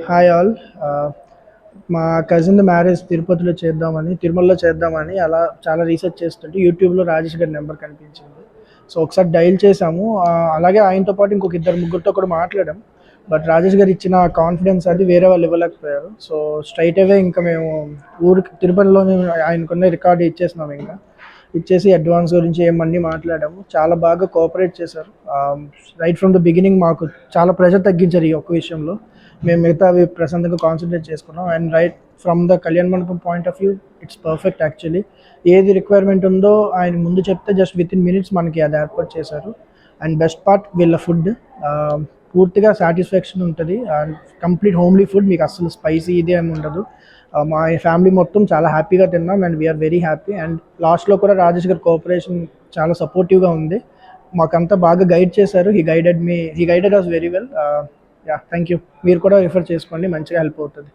Hi all. మా cousin marriage తిరుమలలో చేద్దామని అలా చాలా రీసెర్చ్ చేస్తుంటే యూట్యూబ్లో రాజేష్ గారి నెంబర్ కనిపించింది. సో ఒకసారి డైల్ చేసాము. అలాగే ఆయనతో పాటు ఇంకొక ఇద్దరు ముగ్గురితో కూడా మాట్లాడాం. బట్ రాజేష్ గారు ఇచ్చిన కాన్ఫిడెన్స్ అది వేరే వాళ్ళు ఇవ్వలేకపోయారు. సో స్ట్రైట్ అవే ఇంకా మేము ఊరికి తిరుపతిలోనే ఆయనకున్న రికార్డు ఇచ్చేసినాము. ఇంకా ఇచ్చేసి అడ్వాన్స్ గురించి ఏమన్నీ మాట్లాడాము. చాలా బాగా కోఆపరేట్ చేశారు. రైట్ ఫ్రమ్ ద బిగినింగ్ మాకు చాలా ప్రెషర్ తగ్గించారు ఈ ఒక్క విషయంలో. మేము మిగతావి ప్రశాంతంగా కాన్సన్ట్రేట్ చేసుకున్నాం. అండ్ రైట్ ఫ్రమ్ ద కళ్యాణ మండపం point of view it's perfect actually. ఏది రిక్వైర్మెంట్ ఉందో ఆయన ముందు చెప్తే జస్ట్ విత్ ఇన్ మినిట్స్ మనకి అది ఏర్పాటు చేశారు. అండ్ బెస్ట్ పార్ట్ వీళ్ళ ఫుడ్ పూర్తిగా సాటిస్ఫాక్షన్ ఉంటుంది. అండ్ కంప్లీట్ హోమ్లీ ఫుడ్, మీకు అసలు స్పైసీ ఇది ఏమి ఉండదు. మా ఫ్యామిలీ మొత్తం చాలా హ్యాపీగా తిన్నాం and we are very happy. And లాస్ట్లో కూడా రాజేష్ గారి కోఆపరేషన్ చాలా సపోర్టివ్గా ఉంది. మాకంతా బాగా గైడ్ చేశారు. He guided us very well. Yeah, thank you. మీరు కూడా రిఫర్ చేసుకోండి, మంచిగా హెల్ప్ అవుతుంది.